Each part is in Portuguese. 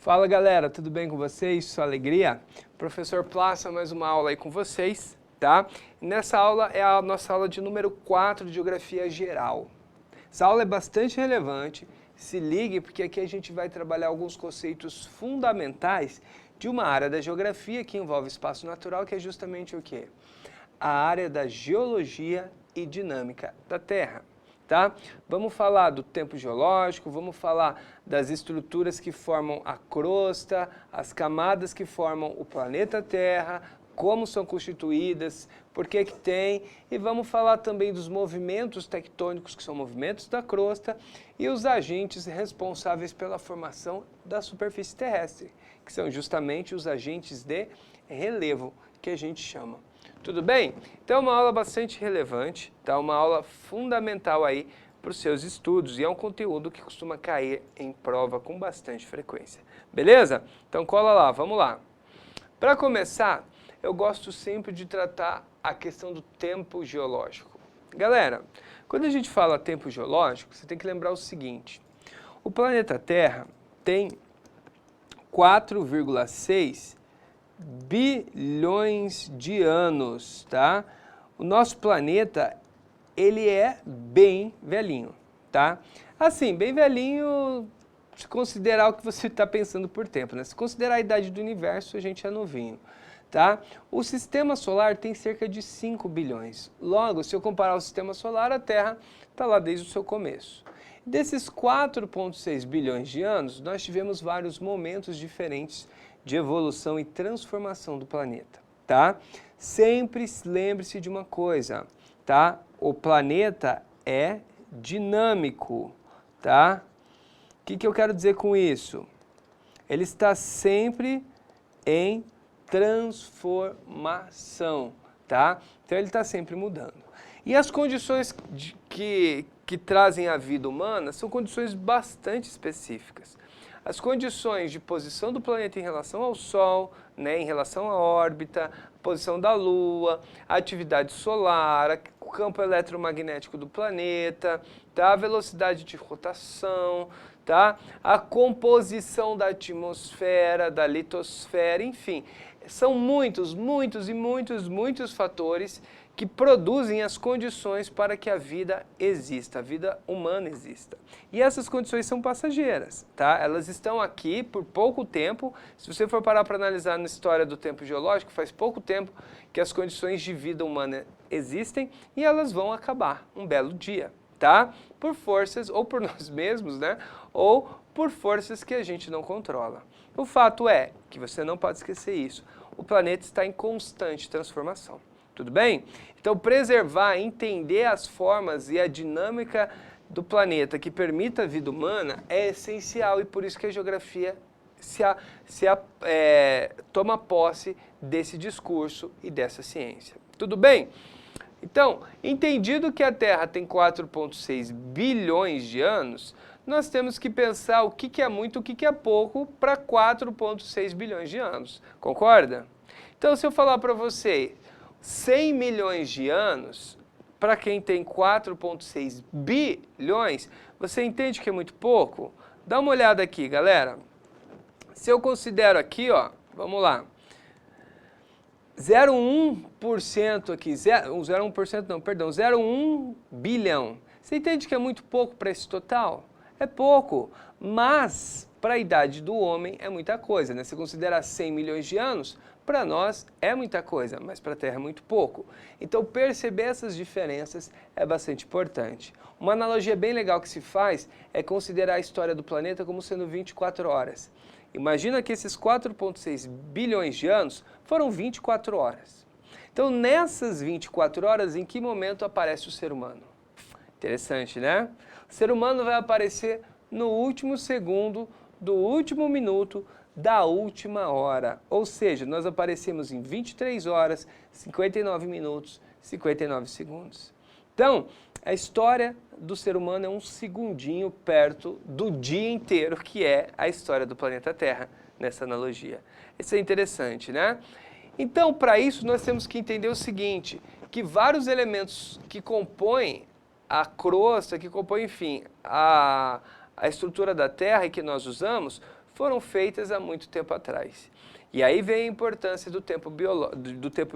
Fala galera, tudo bem com vocês? Sua alegria? Professor Plácia, mais uma aula aí com vocês, tá? Nessa aula é a nossa aula de número 4 de Geografia Geral. Essa aula é bastante relevante, se ligue porque aqui a gente vai trabalhar alguns conceitos fundamentais de uma área da geografia que envolve espaço natural, que é justamente o quê? A área da geologia e dinâmica da Terra. Tá? Vamos falar do tempo geológico, vamos falar das estruturas que formam a crosta, as camadas que formam o planeta Terra, como são constituídas, por que que tem, e vamos falar também dos movimentos tectônicos, que são movimentos da crosta, e os agentes responsáveis pela formação da superfície terrestre, que são justamente os agentes de relevo, que a gente chama. Tudo bem? Então é uma aula bastante relevante, tá? Uma aula fundamental aí para os seus estudos e é um conteúdo que costuma cair em prova com bastante frequência. Beleza? Então cola lá, vamos lá. Para começar, eu gosto sempre de tratar a questão do tempo geológico. Galera, quando a gente fala tempo geológico, você tem que lembrar o seguinte: o planeta Terra tem 4,6 bilhões de anos, tá? O nosso planeta, ele é bem velhinho, tá? Assim, bem velhinho, se considerar o que você está pensando por tempo, né? Se considerar a idade do universo, a gente é novinho, tá? O sistema solar tem cerca de 5 bilhões. Logo, se eu comparar o sistema solar, a Terra está lá desde o seu começo. Desses 4,6 bilhões de anos, nós tivemos vários momentos diferentes de evolução e transformação do planeta, tá? Sempre lembre-se de uma coisa, tá? O planeta é dinâmico, tá? O que eu quero dizer com isso? Ele está sempre em transformação, tá? Então ele está sempre mudando. E as condições que trazem a vida humana são condições bastante específicas. As condições de posição do planeta em relação ao Sol, né, em relação à órbita, a posição da Lua, a atividade solar, o campo eletromagnético do planeta, tá, a velocidade de rotação, tá, a composição da atmosfera, da litosfera, enfim. São muitos fatores que produzem as condições para que a vida exista, a vida humana exista. E essas condições são passageiras, tá? Elas estão aqui por pouco tempo. Se você for parar para analisar na história do tempo geológico, faz pouco tempo que as condições de vida humana existem e elas vão acabar um belo dia, tá? Por forças, ou por nós mesmos, né? Ou por forças que a gente não controla. O fato é que você não pode esquecer isso. O planeta está em constante transformação. Tudo bem? Então, preservar, entender as formas e a dinâmica do planeta que permita a vida humana é essencial e por isso que a geografia toma posse desse discurso e dessa ciência. Tudo bem? Então, entendido que a Terra tem 4,6 bilhões de anos, nós temos que pensar o que é muito, o que é pouco para 4,6 bilhões de anos. Concorda? Então, se eu falar para você 100 milhões de anos, para quem tem 4,6 bilhões, você entende que é muito pouco? Dá uma olhada aqui, galera. Se eu considero aqui, ó, vamos lá, 0,1% aqui, 0,1% não, perdão, 0,1 bilhão. Você entende que é muito pouco para esse total? É pouco, mas para a idade do homem é muita coisa, né? Se considerar 100 milhões de anos, para nós é muita coisa, mas para a Terra é muito pouco. Então perceber essas diferenças é bastante importante. Uma analogia bem legal que se faz é considerar a história do planeta como sendo 24 horas. Imagina que esses 4,6 bilhões de anos foram 24 horas. Então nessas 24 horas, em que momento aparece o ser humano? Interessante, né? O ser humano vai aparecer no último segundo do último minuto da última hora. Ou seja, nós aparecemos em 23 horas, 59 minutos, 59 segundos. Então, a história do ser humano é um segundinho perto do dia inteiro, que é a história do planeta Terra, nessa analogia. Isso é interessante, né? Então, para isso, nós temos que entender o seguinte, que vários elementos que compõem a crosta, que compõem, enfim, a estrutura da Terra e que nós usamos, foram feitas há muito tempo atrás. E aí vem a importância do tempo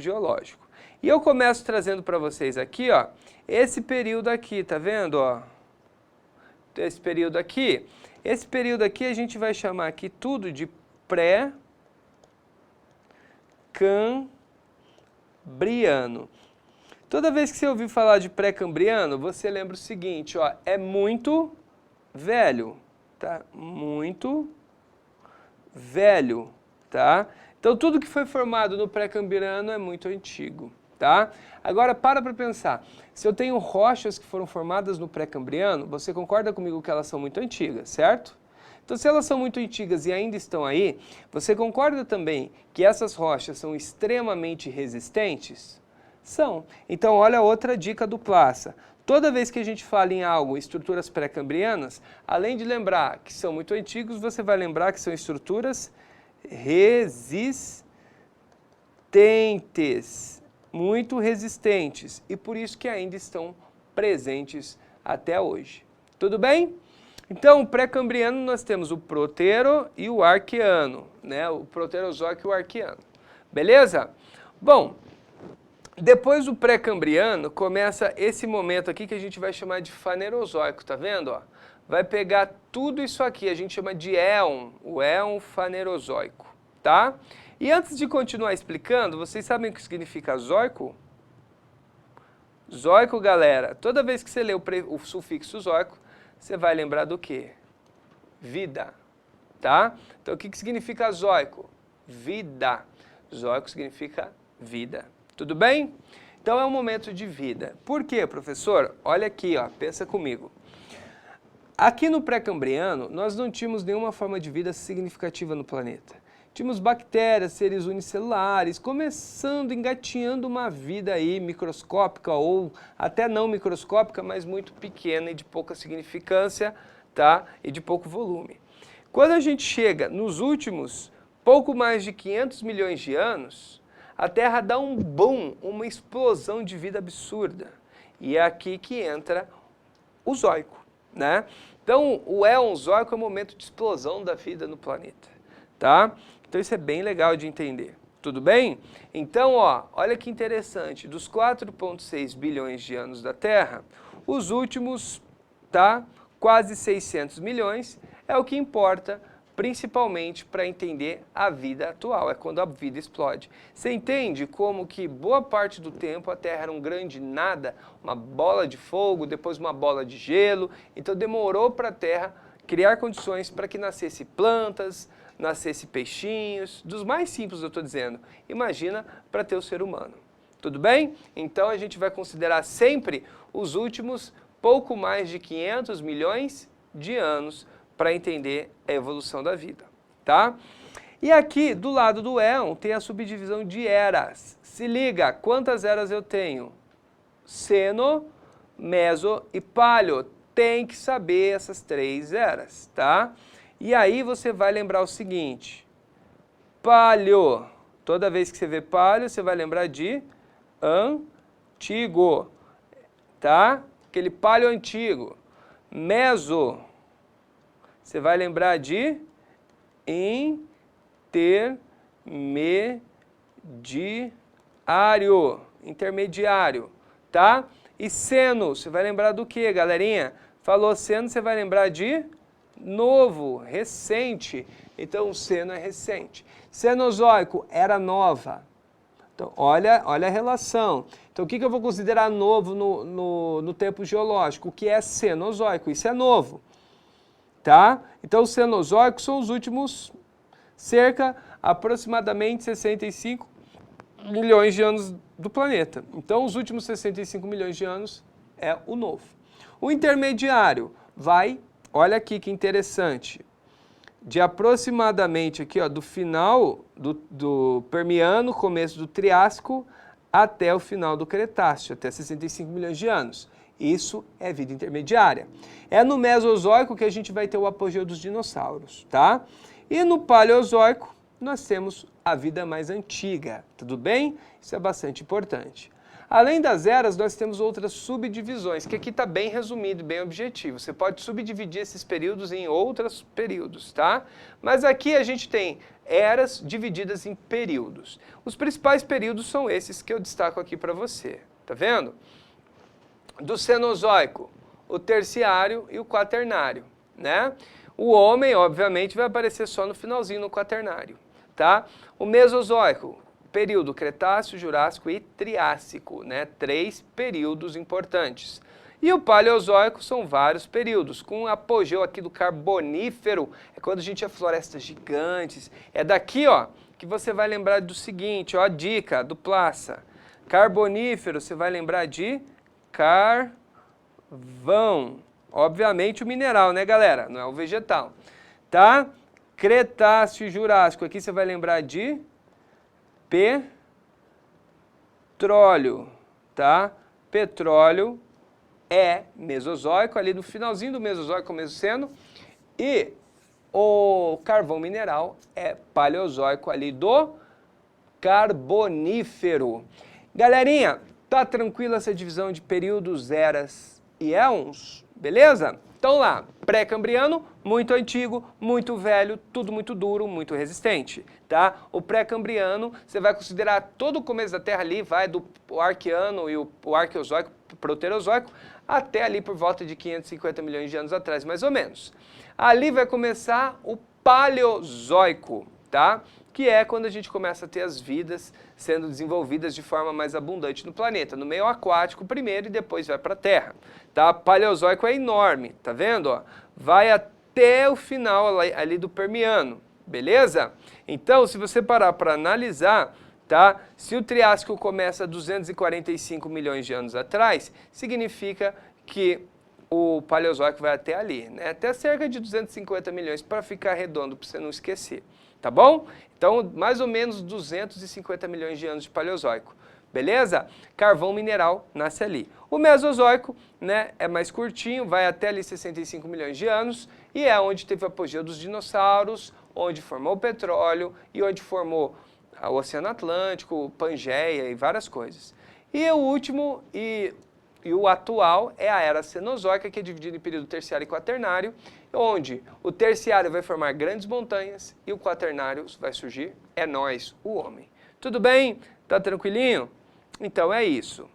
geológico. E eu começo trazendo para vocês aqui, ó, esse período aqui, tá vendo, ó? Esse período aqui a gente vai chamar aqui tudo de pré-cambriano. Toda vez que você ouvir falar de pré-cambriano, você lembra o seguinte, ó, é muito velho, tá? Muito velho, tá? Então tudo que foi formado no pré-cambriano é muito antigo, tá? Agora para pensar, se eu tenho rochas que foram formadas no pré-cambriano, você concorda comigo que elas são muito antigas, certo? Então se elas são muito antigas e ainda estão aí, você concorda também que essas rochas são extremamente resistentes? São. Então olha outra dica do Plaça. Toda vez que a gente fala em algo, estruturas pré-cambrianas, além de lembrar que são muito antigos, você vai lembrar que são estruturas resistentes, muito resistentes, e por isso que ainda estão presentes até hoje. Tudo bem? Então, o pré-cambriano nós temos o protero e o arqueano, né? O proterozoico e o arqueano. Beleza? Bom, depois do pré-cambriano, começa esse momento aqui que a gente vai chamar de fanerozoico, tá vendo? Ó? Vai pegar tudo isso aqui, a gente chama de éon, o éon fanerozoico, tá? E antes de continuar explicando, vocês sabem o que significa zoico? Zoico, galera, toda vez que você lê o sufixo zoico, você vai lembrar do quê? Vida, tá? Então, o que significa zoico? Vida. Zoico significa vida. Tudo bem? Então é um momento de vida. Por quê, professor? Olha aqui, ó, pensa comigo. Aqui no pré-cambriano, nós não tínhamos nenhuma forma de vida significativa no planeta. Tínhamos bactérias, seres unicelulares, começando, engatinhando uma vida aí microscópica ou até não microscópica, mas muito pequena e de pouca significância, tá? E de pouco volume. Quando a gente chega nos últimos pouco mais de 500 milhões de anos, a Terra dá um boom, uma explosão de vida absurda. E é aqui que entra o zoico, né? Então, o éon zoico é o momento de explosão da vida no planeta, tá? Então, isso é bem legal de entender. Tudo bem? Então, ó, olha que interessante. Dos 4,6 bilhões de anos da Terra, os últimos, tá? Quase 600 milhões é o que importa, principalmente para entender a vida atual, é quando a vida explode. Você entende como que boa parte do tempo a Terra era um grande nada, uma bola de fogo, depois uma bola de gelo, então demorou para a Terra criar condições para que nascesse plantas, nascesse peixinhos, dos mais simples eu estou dizendo, imagina para ter o ser humano. Tudo bem? Então a gente vai considerar sempre os últimos pouco mais de 500 milhões de anos para entender a evolução da vida, tá? E aqui, do lado do éon, tem a subdivisão de eras. Se liga, quantas eras eu tenho? Seno, Meso e Paleo. Tem que saber essas 3 eras, tá? E aí você vai lembrar o seguinte, Paleo, toda vez que você vê Paleo, você vai lembrar de antigo, tá? Aquele Paleo antigo. Meso, você vai lembrar de intermediário, tá? E seno, você vai lembrar do que, galerinha? Falou seno, você vai lembrar de novo, recente. Então, o seno é recente. Cenozoico, era nova. Então, olha a relação. Então, o que eu vou considerar novo no tempo geológico? O que é cenozoico? Isso é novo. Tá? Então, os cenozoicos são os últimos aproximadamente 65 milhões de anos do planeta. Então, os últimos 65 milhões de anos é o novo. O intermediário vai, olha aqui que interessante, de aproximadamente aqui, ó, do final do Permiano, começo do Triássico, até o final do Cretáceo, até 65 milhões de anos. Isso é vida intermediária. É no Mesozoico que a gente vai ter o apogeu dos dinossauros, tá? E no Paleozoico nós temos a vida mais antiga, tudo bem? Isso é bastante importante. Além das eras, nós temos outras subdivisões, que aqui está bem resumido, bem objetivo. Você pode subdividir esses períodos em outros períodos, tá? Mas aqui a gente tem eras divididas em períodos. Os principais períodos são esses que eu destaco aqui para você, tá vendo? Do Cenozoico, o Terciário e o Quaternário, né? O homem, obviamente, vai aparecer só no finalzinho, no Quaternário, tá? O Mesozoico, período Cretáceo, Jurássico e Triássico, né? 3 períodos importantes. E o Paleozoico são vários períodos, com o apogeu aqui do Carbonífero, é quando a gente tinha florestas gigantes. É daqui, ó, que você vai lembrar do seguinte, ó, a dica do Plaça. Carbonífero, você vai lembrar de carvão. Obviamente o mineral, né, galera? Não é o vegetal, tá? Cretáceo e Jurássico, aqui você vai lembrar de petróleo, tá? Petróleo é Mesozoico, ali no finalzinho do Mesozoico, Mesoceno, e o carvão mineral é Paleozoico, ali do Carbonífero. Galerinha, tá tranquila essa divisão de períodos, eras e éons? Beleza? Então lá, pré-cambriano, muito antigo, muito velho, tudo muito duro, muito resistente, tá? O pré-cambriano, você vai considerar todo o começo da Terra ali, vai do Arqueano e o Arqueozoico, Proterozoico, até ali por volta de 550 milhões de anos atrás, mais ou menos. Ali vai começar o Paleozoico, tá? Que é quando a gente começa a ter as vidas sendo desenvolvidas de forma mais abundante no planeta, no meio aquático primeiro e depois vai para a Terra, tá? Paleozoico é enorme, tá vendo? Ó? Vai até o final ali do Permiano, beleza? Então, se você parar para analisar, tá? Se o Triássico começa há 245 milhões de anos atrás, significa que o Paleozoico vai até ali, né? Até cerca de 250 milhões, para ficar redondo, para você não esquecer. Tá bom? Então, mais ou menos 250 milhões de anos de Paleozoico. Beleza? Carvão mineral nasce ali. O Mesozoico, né, é mais curtinho, vai até ali 65 milhões de anos e é onde teve o apogeu dos dinossauros, onde formou o petróleo e onde formou o Oceano Atlântico, Pangeia e várias coisas. E o último e o atual é a Era Cenozoica, que é dividida em período terciário e quaternário, onde o terciário vai formar grandes montanhas e o quaternário vai surgir, é nós, o homem. Tudo bem? Tá tranquilinho? Então é isso.